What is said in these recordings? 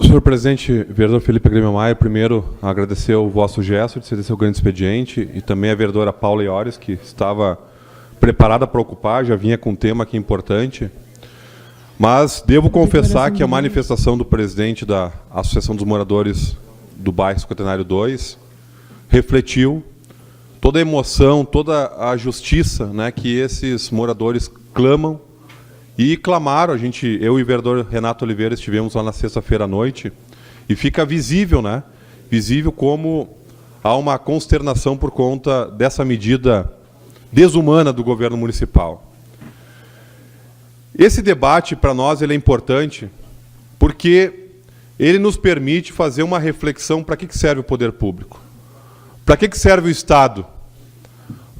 Senhor presidente, vereador Felipe Grêmio Maia, primeiro agradecer o vosso gesto de ceder seu grande expediente e também a vereadora Paula Iores, que estava preparada para ocupar, já vinha com um tema aqui importante. Mas devo confessar que a manifestação do presidente da Associação dos Moradores do bairro Cinquentenário 2 refletiu toda a emoção, toda a justiça, né, que esses moradores clamam e clamaram. Eu e o vereador Renato Oliveira estivemos lá na sexta-feira à noite e fica visível, né, visível como há uma consternação por conta dessa medida desumana do governo municipal. Esse debate, para nós, ele é importante porque ele nos permite fazer uma reflexão para que serve o poder público. Para que serve o Estado?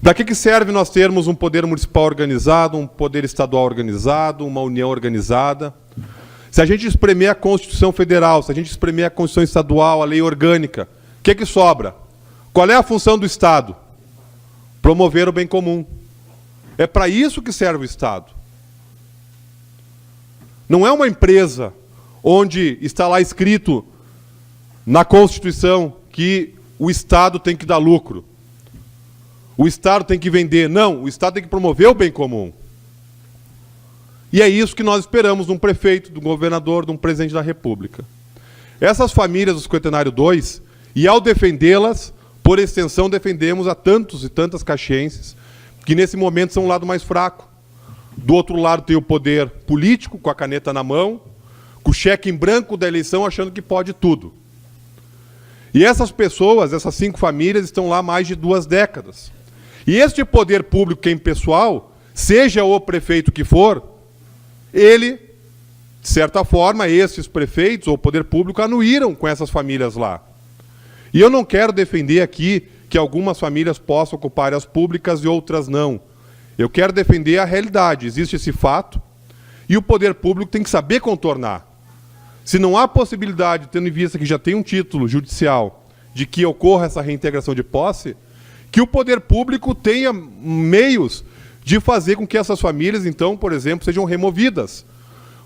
Para que serve nós termos um poder municipal organizado, um poder estadual organizado, uma união organizada? Se a gente espremer a Constituição Federal, se a gente espremer a Constituição Estadual, a lei orgânica, o que sobra? Qual é a função do Estado? Promover o bem comum. É para isso que serve o Estado. Não é uma empresa onde está lá escrito na Constituição que o Estado tem que dar lucro. O Estado tem que vender. Não, o Estado tem que promover o bem comum. E é isso que nós esperamos de um prefeito, de um governador, de um presidente da República. Essas famílias do Cinquentenário 2, e ao defendê-las, por extensão, defendemos a tantos e tantas caxienses que nesse momento são o lado mais fraco. Do outro lado tem o poder político, com a caneta na mão, com o cheque em branco da eleição, achando que pode tudo. E essas pessoas, essas 5 famílias, estão lá há mais de 2 décadas. E este poder público que é impessoal, seja o prefeito que for, ele, de certa forma, esses prefeitos ou poder público anuíram com essas famílias lá. E eu não quero defender aqui que algumas famílias possam ocupar as públicas e outras não. Eu quero defender a realidade. Existe esse fato e o poder público tem que saber contornar. Se não há possibilidade, tendo em vista que já tem um título judicial, de que ocorra essa reintegração de posse, que o poder público tenha meios de fazer com que essas famílias, então, por exemplo, sejam removidas.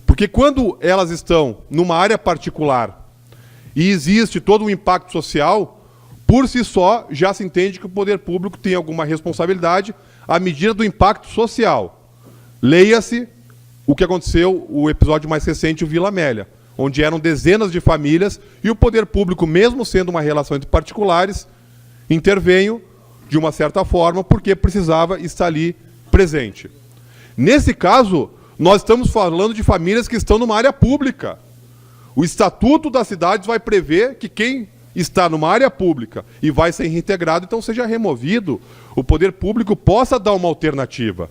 Porque quando elas estão numa área particular e existe todo um impacto social, por si só, já se entende que o poder público tem alguma responsabilidade à medida do impacto social. Leia-se o que aconteceu, o episódio mais recente, o Vila Amélia, onde eram dezenas de famílias e o poder público, mesmo sendo uma relação entre particulares, interveio de uma certa forma porque precisava estar ali presente. Nesse caso, nós estamos falando de famílias que estão numa área pública. O Estatuto das Cidades vai prever que quem está numa área pública e vai ser reintegrado, então seja removido, o poder público possa dar uma alternativa.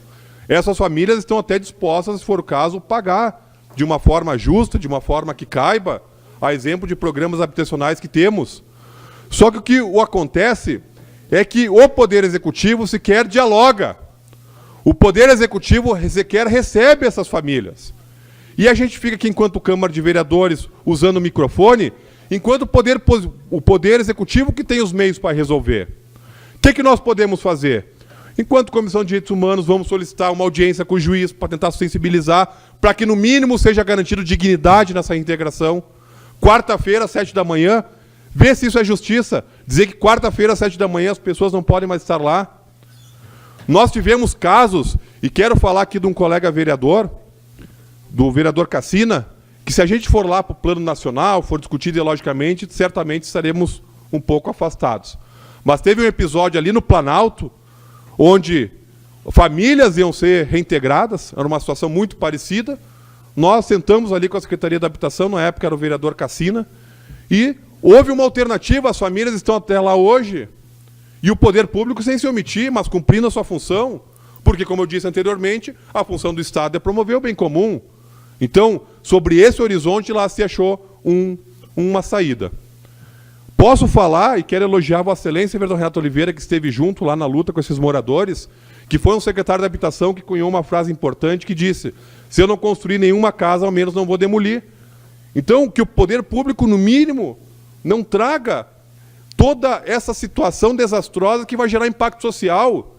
Essas famílias estão até dispostas, se for o caso, pagar de uma forma justa, de uma forma que caiba, a exemplo de programas habitacionais que temos. Só que o que acontece é que o Poder Executivo sequer dialoga. O Poder Executivo sequer recebe essas famílias. E a gente fica aqui, enquanto Câmara de Vereadores, usando o microfone, enquanto o Poder Executivo que tem os meios para resolver. O que nós podemos fazer? Enquanto Comissão de Direitos Humanos, vamos solicitar uma audiência com o juiz para tentar sensibilizar, para que, no mínimo, seja garantido dignidade nessa reintegração. Quarta-feira, às 7 da manhã, ver se isso é justiça. Dizer que quarta-feira, às 7 da manhã, as pessoas não podem mais estar lá. Nós tivemos casos, e quero falar aqui de um colega vereador, do vereador Cassina, que se a gente for lá para o plano nacional, for discutir ideologicamente, certamente estaremos um pouco afastados. Mas teve um episódio ali no Planalto, onde famílias iam ser reintegradas, era uma situação muito parecida. Nós sentamos ali com a Secretaria da Habitação, na época era o vereador Cassina, e houve uma alternativa, as famílias estão até lá hoje, e o poder público sem se omitir, mas cumprindo a sua função, porque, como eu disse anteriormente, a função do Estado é promover o bem comum. Então, sobre esse horizonte, lá se achou uma saída. Posso falar, e quero elogiar a Vossa Excelência, vereador Renato Oliveira, que esteve junto lá na luta com esses moradores, que foi um secretário da Habitação que cunhou uma frase importante que disse: se eu não construir nenhuma casa, ao menos não vou demolir. Então, que o poder público, no mínimo, não traga toda essa situação desastrosa que vai gerar impacto social.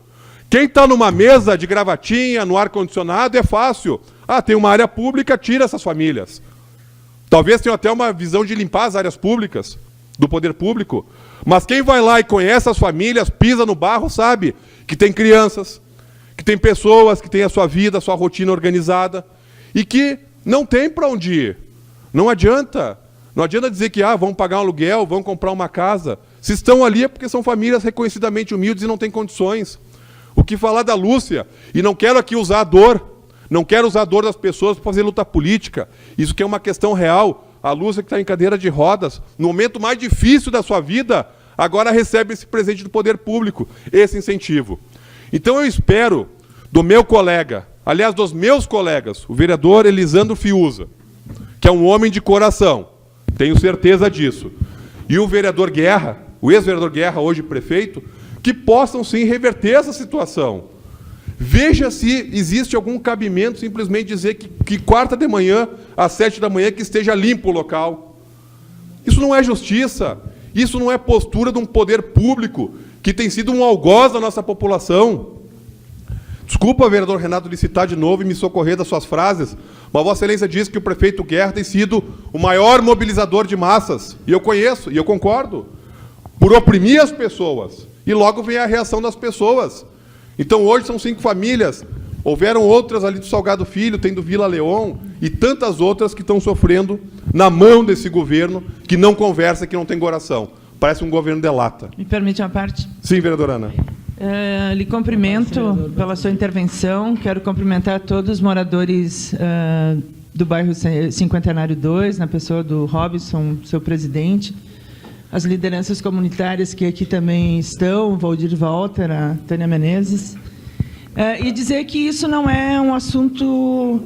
Quem está numa mesa de gravatinha, no ar-condicionado, é fácil. Ah, tem uma área pública, tira essas famílias. Talvez tenham até uma visão de limpar as áreas públicas, do poder público, mas quem vai lá e conhece as famílias, pisa no barro, sabe que tem crianças, que tem pessoas que têm a sua vida, a sua rotina organizada, e que não tem para onde ir. Não adianta dizer que vão pagar um aluguel, vão comprar uma casa. Se estão ali é porque são famílias reconhecidamente humildes e não têm condições. O que falar da Lúcia? E não quero aqui usar a dor, não quero usar a dor das pessoas para fazer luta política. Isso que é uma questão real. A Lúcia, que está em cadeira de rodas, no momento mais difícil da sua vida, agora recebe esse presente do poder público, esse incentivo. Então eu espero do meu colega, aliás, dos meus colegas, o vereador Elisandro Fiuza, que é um homem de coração, tenho certeza disso, e o vereador Guerra, o ex-vereador Guerra, hoje prefeito, que possam sim reverter essa situação. Veja se existe algum cabimento simplesmente dizer que quarta de manhã, às 7 da manhã, que esteja limpo o local. Isso não é justiça, isso não é postura de um poder público que tem sido um algoz da nossa população. Desculpa, vereador Renato, de citar de novo e me socorrer das suas frases, mas Vossa Excelência disse que o prefeito Guerra tem sido o maior mobilizador de massas, e eu conheço, e eu concordo, por oprimir as pessoas, e logo vem a reação das pessoas. Então, hoje são 5 famílias, houveram outras ali do Salgado Filho, tem do Vila Leon, e tantas outras que estão sofrendo na mão desse governo, que não conversa, que não tem coração. Parece um governo de lata. Me permite uma parte? Sim, vereadora Ana. Lhe cumprimento pela sua intervenção. Quero cumprimentar todos os moradores do bairro Cinquentenário 2, na pessoa do Robson, seu presidente, as lideranças comunitárias que aqui também estão, Valdir Walter, a Tânia Menezes, e dizer que isso não é um assunto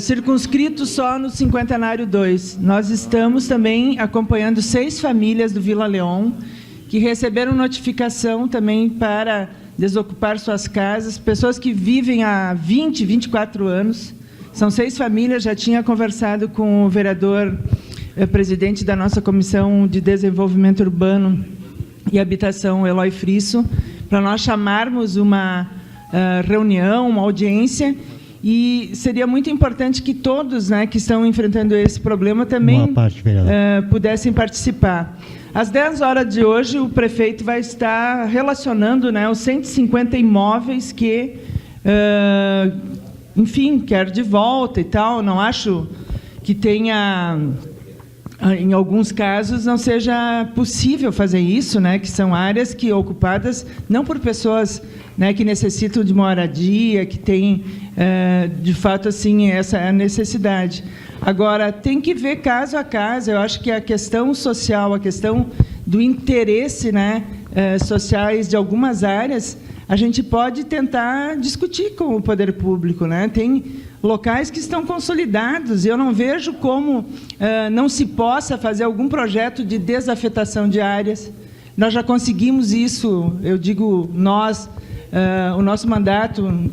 circunscrito só no Cinquentenário 2. Nós estamos também acompanhando 6 famílias do Vila Leon, que receberam notificação também para desocupar suas casas, pessoas que vivem há 20, 24 anos. São 6 famílias, já tinha conversado com o vereador, presidente da nossa Comissão de Desenvolvimento Urbano e Habitação, Eloy Frisso, para nós chamarmos uma reunião, uma audiência, e seria muito importante que todos, né, que estão enfrentando esse problema também pudessem participar. Às 10 horas de hoje, o prefeito vai estar relacionando, né, os 150 imóveis que, enfim, quer de volta e tal. Não acho que tenha, em alguns casos, não seja possível fazer isso, né, que são áreas que ocupadas não por pessoas, né, que necessitam de moradia, que têm, de fato, assim, essa necessidade. Agora, tem que ver caso a caso. Eu acho que a questão social, a questão do interesse, né, sociais de algumas áreas, a gente pode tentar discutir com o poder público, né? Tem locais que estão consolidados, e eu não vejo como não se possa fazer algum projeto de desafetação de áreas. Nós já conseguimos isso, eu digo nós, o nosso mandato,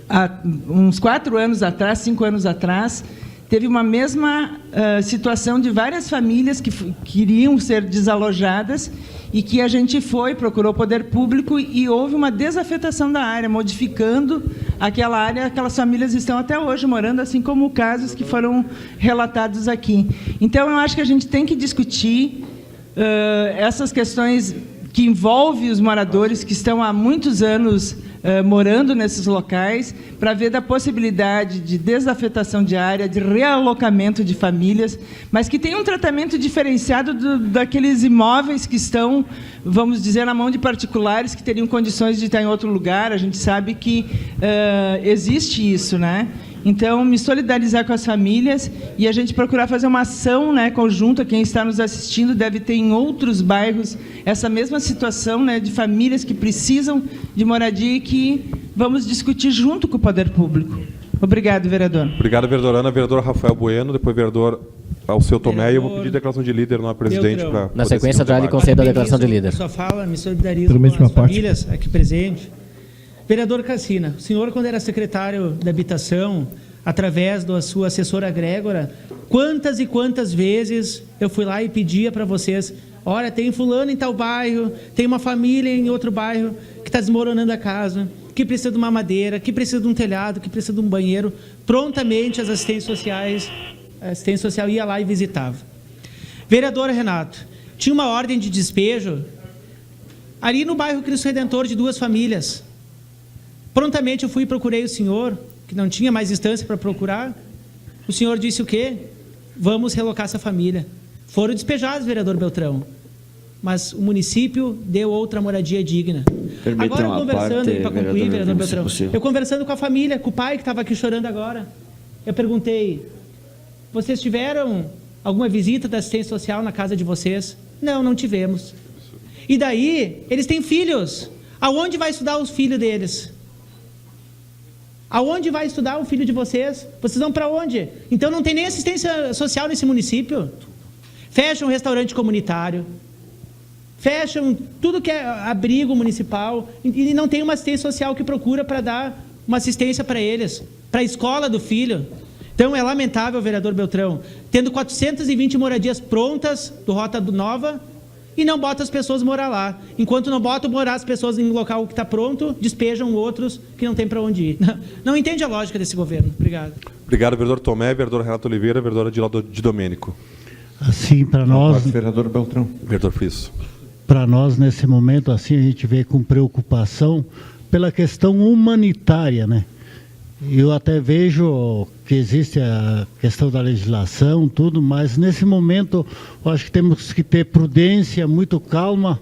há uns 4 anos atrás, 5 anos atrás, teve uma mesma situação de várias famílias que queriam ser desalojadas e que a gente procurou o poder público e houve uma desafetação da área, modificando aquela área. Aquelas famílias estão até hoje morando, assim como casos que foram relatados aqui. Então, eu acho que a gente tem que discutir essas questões que envolvem os moradores que estão há muitos anos morando nesses locais, para ver da possibilidade de desafetação de área, de realocamento de famílias, mas que tem um tratamento diferenciado daqueles imóveis que estão, vamos dizer, na mão de particulares que teriam condições de estar em outro lugar. A gente sabe que existe isso, né? Então, me solidarizar com as famílias e a gente procurar fazer uma ação, né, conjunta. Quem está nos assistindo deve ter em outros bairros essa mesma situação, né, de famílias que precisam de moradia e que vamos discutir junto com o poder público. Obrigado, vereador. Obrigado, vereadora Ana. Vereador Rafael Bueno, depois vereador Alceu Tomé, e eu vou pedir declaração de líder, não é, presidente? Na sequência, já lhe concedo a declaração de líder. Sua fala, me solidarizo com as famílias aqui presentes. Vereador Cassina, o senhor, quando era secretário da Habitação, através da sua assessora Grégora, quantas e quantas vezes eu fui lá e pedia para vocês: olha, tem fulano em tal bairro, tem uma família em outro bairro que está desmoronando a casa, que precisa de uma madeira, que precisa de um telhado, que precisa de um banheiro. Prontamente as assistentes sociais A assistência social ia lá e visitava. Vereador Renato, tinha uma ordem de despejo ali no bairro Cristo Redentor de 2 famílias. Prontamente eu fui e procurei o senhor, que não tinha mais instância para procurar. O senhor disse o quê? Vamos relocar essa família. Foram despejados, vereador Beltrão. Mas o município deu outra moradia digna. Agora, conversando, para concluir, vereador Beltrão, eu conversando com a família, com o pai que estava aqui chorando agora, eu perguntei, vocês tiveram alguma visita da assistência social na casa de vocês? Não, não tivemos. E daí, eles têm filhos. Aonde vai estudar os filhos deles? Aonde vai estudar o filho de vocês? Vocês vão para onde? Então não tem nem assistência social nesse município. Fecham um restaurante comunitário, fecham tudo que é abrigo municipal e não tem uma assistência social que procura para dar uma assistência para eles, para a escola do filho. Então é lamentável, vereador Beltrão, tendo 420 moradias prontas do Rota Nova e não bota as pessoas morar lá. Enquanto não bota morar as pessoas em local que está pronto, despejam outros que não tem para onde ir. Não entende a lógica desse governo. Obrigado. Obrigado, vereador Tomé, vereador Renato Oliveira, vereadora Adilauda de Domênico. Assim, para nós... Vereador Beltrão. Vereador Friso. Para nós, nesse momento, assim, a gente vê com preocupação pela questão humanitária, né? Eu até vejo que existe a questão da legislação, tudo, mas nesse momento eu acho que temos que ter prudência, muito calma,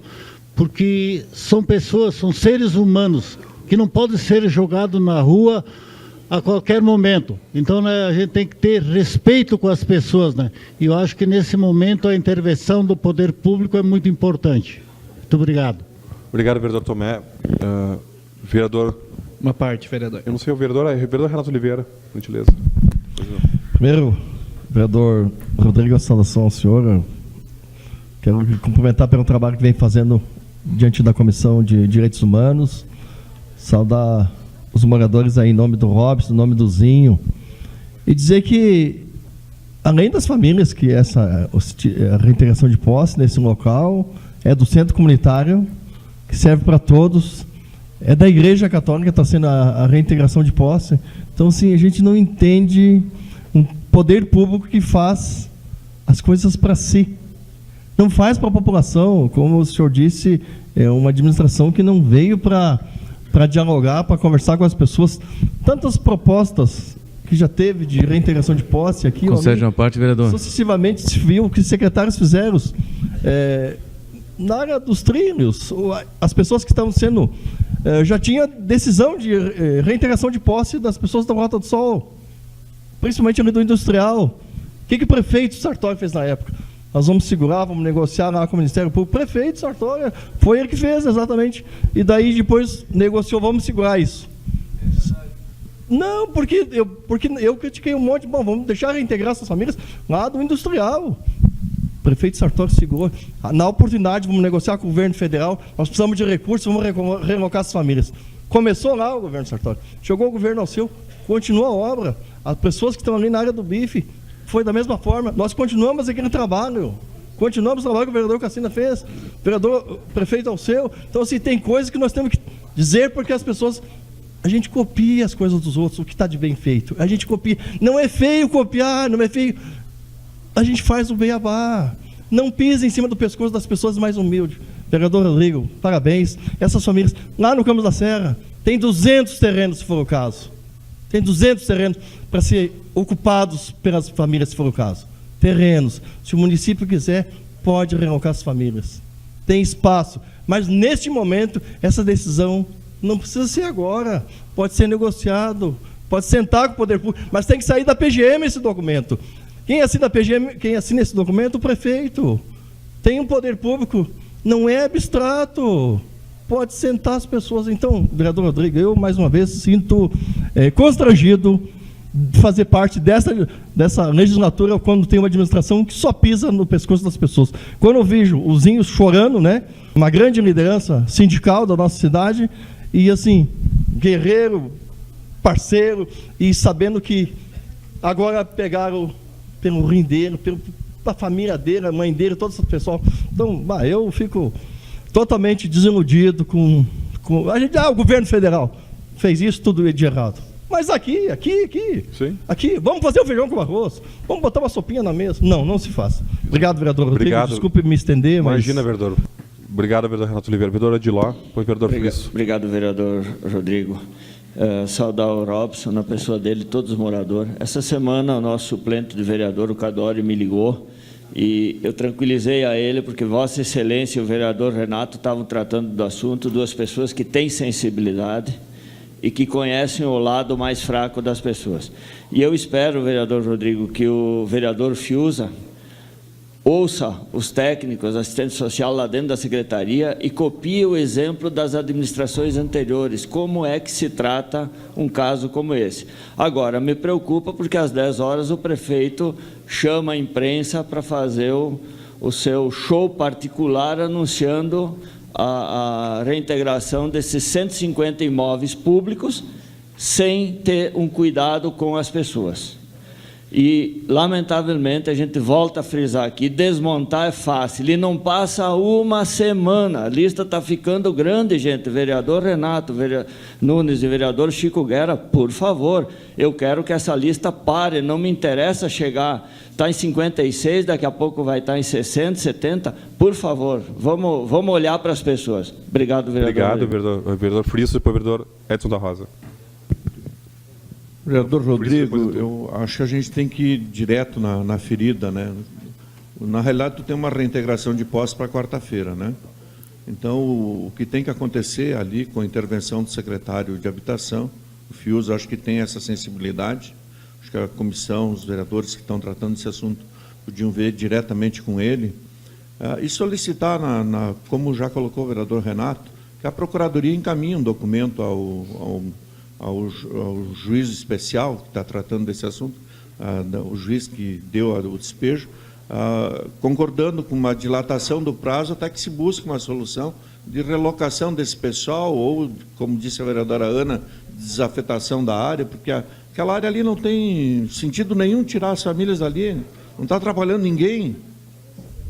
porque são pessoas, são seres humanos que não podem ser jogados na rua a qualquer momento. Então, né, a gente tem que ter respeito com as pessoas, né? E eu acho que nesse momento a intervenção do poder público é muito importante. Muito obrigado. Obrigado, vereador Tomé. Vereador... Uma parte, vereador. Eu não sei, o vereador Renato Oliveira, por gentileza. Primeiro, vereador Rodrigo, a saudação ao senhor. Quero cumprimentar pelo trabalho que vem fazendo diante da Comissão de Direitos Humanos. Saudar os moradores aí em nome do Robson, em nome do Zinho. E dizer que, além das famílias, que a reintegração de posse nesse local é do centro comunitário, que serve para todos. É da Igreja Católica, está sendo a reintegração de posse. Então, assim, a gente não entende um poder público que faz as coisas para si. Não faz para a população, como o senhor disse, é uma administração que não veio para dialogar, para conversar com as pessoas. Tantas propostas que já teve de reintegração de posse aqui. Concede uma parte, vereador. Sucessivamente se viu o que os secretários fizeram. Na área dos trilhos, as pessoas que estavam sendo... já tinha decisão de reintegração de posse das pessoas da Rota do Sol, principalmente ali do industrial. O que o prefeito Sartori fez na época? Nós vamos segurar, vamos negociar lá com o Ministério Público. O prefeito Sartori foi ele que fez, exatamente. E daí depois negociou, vamos segurar isso. Não, porque eu critiquei um monte. Bom, vamos deixar reintegrar essas famílias lá do industrial. O prefeito Sartori segurou. Na oportunidade, vamos negociar com o governo federal, nós precisamos de recursos, vamos relocar as famílias. Começou lá o governo Sartori, chegou o governo Alceu, continua a obra, as pessoas que estão ali na área do bife, foi da mesma forma, nós continuamos aquele trabalho, continuamos o trabalho que o vereador Cassina fez, o prefeito Alceu. Então, assim, tem coisas que nós temos que dizer, porque as pessoas... A gente copia as coisas dos outros, o que está de bem feito, a gente copia, não é feio copiar, não é feio... A gente faz o beabá. Não pisa em cima do pescoço das pessoas mais humildes. Vereador Rodrigo, parabéns. Essas famílias, lá no Campos da Serra, tem 200 terrenos, se for o caso. Tem 200 terrenos para ser ocupados pelas famílias, se for o caso. Terrenos. Se o município quiser, pode realocar as famílias. Tem espaço. Mas, neste momento, essa decisão não precisa ser agora. Pode ser negociado. Pode sentar com o poder público. Mas tem que sair da PGM esse documento. Quem assina a PGM, quem assina esse documento? O prefeito. Tem um poder público, não é abstrato. Pode sentar as pessoas. Então, vereador Rodrigo, eu mais uma vez sinto constrangido de fazer parte dessa legislatura quando tem uma administração que só pisa no pescoço das pessoas. Quando eu vejo o Zinho chorando, né, uma grande liderança sindical da nossa cidade, e assim, guerreiro, parceiro, e sabendo que agora pegaram pelo rim dele, pela família dele, a mãe dele, todo esse pessoal. Então, eu fico totalmente desiludido com a gente. O governo federal fez isso tudo de errado. Mas aqui. Sim. Aqui, vamos fazer o feijão com arroz. Vamos botar uma sopinha na mesa. Não se faz. Obrigado, vereador Rodrigo. Obrigado. Desculpe me estender, mas... Imagina, vereador. Obrigado, vereador Renato Oliveira. Vereador Adiló, depois vereador Friso. Obrigado, vereador Rodrigo. Saudar o Robson, na pessoa dele, todos os moradores. Essa semana, o nosso suplente de vereador, o Cadori, me ligou e eu tranquilizei a ele, porque Vossa Excelência e o vereador Renato estavam tratando do assunto, duas pessoas que têm sensibilidade e que conhecem o lado mais fraco das pessoas. E eu espero, vereador Rodrigo, que o vereador Fiuza ouça os técnicos, assistente social lá dentro da secretaria e copie o exemplo das administrações anteriores, como é que se trata um caso como esse. Agora, me preocupa porque às 10 horas o prefeito chama a imprensa para fazer o seu show particular anunciando a reintegração desses 150 imóveis públicos sem ter um cuidado com as pessoas. E, lamentavelmente, a gente volta a frisar aqui, desmontar é fácil, e não passa uma semana, a lista está ficando grande, gente, vereador Renato Nunes e vereador Chico Guerra, por favor, eu quero que essa lista pare, não me interessa chegar, está em 56, daqui a pouco vai estar em 60, 70, por favor, vamos olhar para as pessoas. Obrigado, vereador. Obrigado, vereador Friso, depois vereador Edson da Rosa. Vereador Rodrigo, eu acho que a gente tem que ir direto na ferida, né? Na realidade, tu tem uma reintegração de posse para quarta-feira, né? Então, o que tem que acontecer ali, com a intervenção do secretário de Habitação, o Fiuza, acho que tem essa sensibilidade, acho que a comissão, os vereadores que estão tratando desse assunto, podiam ver diretamente com ele, e solicitar, como já colocou o vereador Renato, que a Procuradoria encaminhe um documento ao juiz especial que está tratando desse assunto, o juiz que deu o despejo, concordando com uma dilatação do prazo até que se busque uma solução de relocação desse pessoal ou, como disse a vereadora Ana, desafetação da área, porque aquela área ali não tem sentido nenhum tirar as famílias dali, não está atrapalhando ninguém,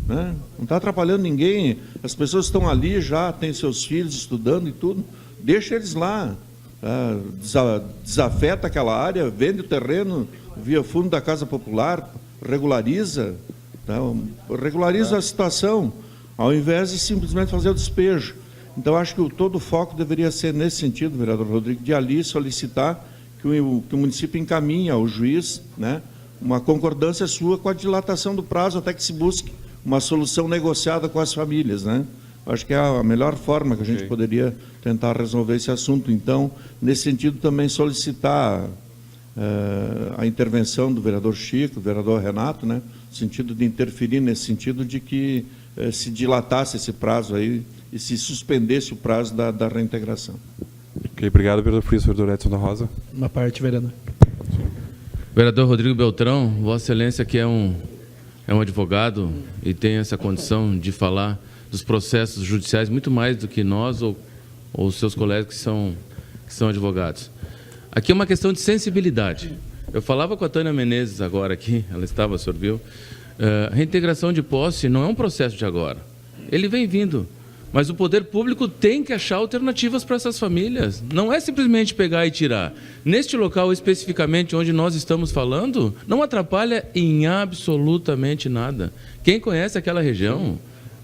né? Não está atrapalhando ninguém, as pessoas estão ali já, têm seus filhos estudando e tudo, deixa eles lá. Desafeta aquela área, vende o terreno via fundo da Casa Popular, regulariza a situação, ao invés de simplesmente fazer o despejo. Então, acho que todo o foco deveria ser nesse sentido, vereador Rodrigo, de ali solicitar que o município encaminhe ao juiz, né, uma concordância sua com a dilatação do prazo até que se busque uma solução negociada com as famílias, né? Acho que é a melhor forma que a gente poderia tentar resolver esse assunto. Então, nesse sentido, também solicitar a intervenção do vereador Chico, do vereador Renato, né, no sentido de interferir nesse sentido de que se dilatasse esse prazo aí e se suspendesse o prazo da reintegração. Ok, obrigado, vereador Friso, vereador Edson da Rosa. Uma parte, vereador. Vereador Rodrigo Beltrão, Vossa Excelência que é um advogado e tem essa condição de falar dos processos judiciais muito mais do que nós ou os seus colegas que são advogados. Aqui é uma questão de sensibilidade. Eu falava com a Tânia Menezes agora aqui, ela estava, senhor viu, reintegração de posse não é um processo de agora. Ele vem vindo, mas o poder público tem que achar alternativas para essas famílias. Não é simplesmente pegar e tirar. Neste local especificamente onde nós estamos falando, não atrapalha em absolutamente nada. Quem conhece aquela região...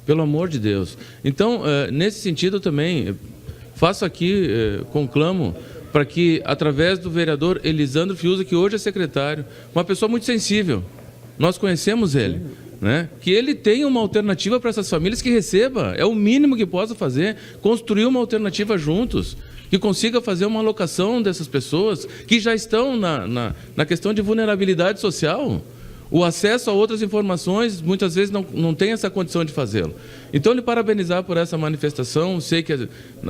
Pelo amor de Deus. Então, nesse sentido também, faço aqui, conclamo, para que, através do vereador Elisandro Fiuza, que hoje é secretário, uma pessoa muito sensível, nós conhecemos ele, né? Que ele tenha uma alternativa para essas famílias, que receba, é o mínimo que possa fazer, construir uma alternativa juntos, que consiga fazer uma alocação dessas pessoas que já estão na questão de vulnerabilidade social. O acesso a outras informações, muitas vezes, não tem essa condição de fazê-lo. Então, lhe parabenizar por essa manifestação. Sei que,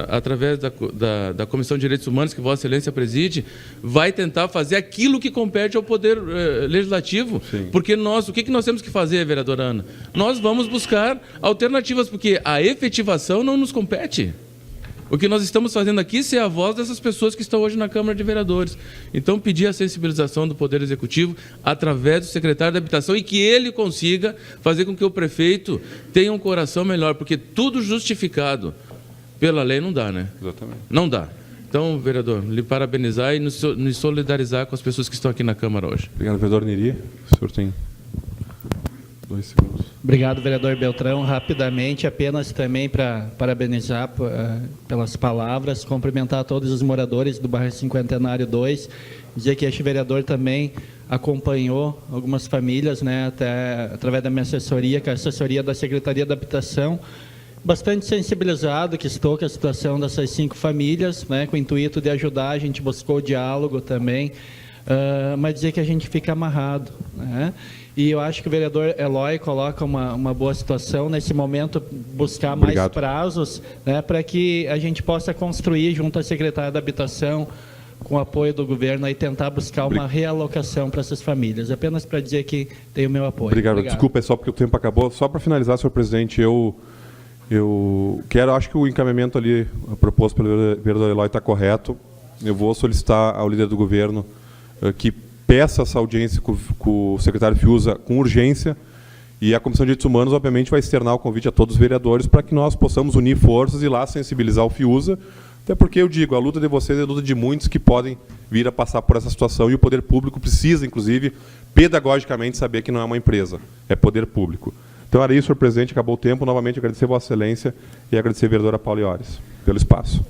através da Comissão de Direitos Humanos, que Vossa Excelência preside, vai tentar fazer aquilo que compete ao Poder Legislativo. Sim. Porque o que nós temos que fazer, vereadora Ana? Nós vamos buscar alternativas, porque a efetivação não nos compete. O que nós estamos fazendo aqui é ser a voz dessas pessoas que estão hoje na Câmara de Vereadores. Então, pedir a sensibilização do Poder Executivo através do secretário da Habitação e que ele consiga fazer com que o prefeito tenha um coração melhor, porque tudo justificado pela lei não dá, né? Exatamente. Não dá. Então, vereador, lhe parabenizar e nos solidarizar com as pessoas que estão aqui na Câmara hoje. Obrigado, vereador Neri. O senhor tem 2 segundos. Obrigado, vereador Beltrão. Rapidamente, apenas também para parabenizar pelas palavras, cumprimentar todos os moradores do bairro Cinquentenário 2, dizer que este vereador também acompanhou algumas famílias, né, até através da minha assessoria, que é a assessoria da Secretaria da Habitação, bastante sensibilizado que estou com a situação dessas 5 famílias, né, com o intuito de ajudar. A gente buscou o diálogo também, mas dizer que a gente fica amarrado, né? E eu acho que o vereador Eloy coloca uma boa situação nesse momento, buscar mais prazos, né, para que a gente possa construir junto à Secretaria da Habitação, com o apoio do governo, e tentar buscar uma realocação para essas famílias. Apenas para dizer que tem o meu apoio. Obrigado. Desculpa, é só porque o tempo acabou. Só para finalizar, senhor presidente, eu quero, acho que o encaminhamento ali proposto pelo vereador Eloy está correto. Eu vou solicitar ao líder do governo que peça essa audiência com o secretário Fiuza com urgência, e a Comissão de Direitos Humanos, obviamente, vai externar o convite a todos os vereadores para que nós possamos unir forças e lá sensibilizar o Fiuza, até porque eu digo, a luta de vocês é a luta de muitos que podem vir a passar por essa situação, e o poder público precisa, inclusive, pedagogicamente saber que não é uma empresa, é poder público. Então era isso, senhor presidente, acabou o tempo. Novamente agradecer a Vossa Excelência e agradecer a vereadora Paula Iores pelo espaço.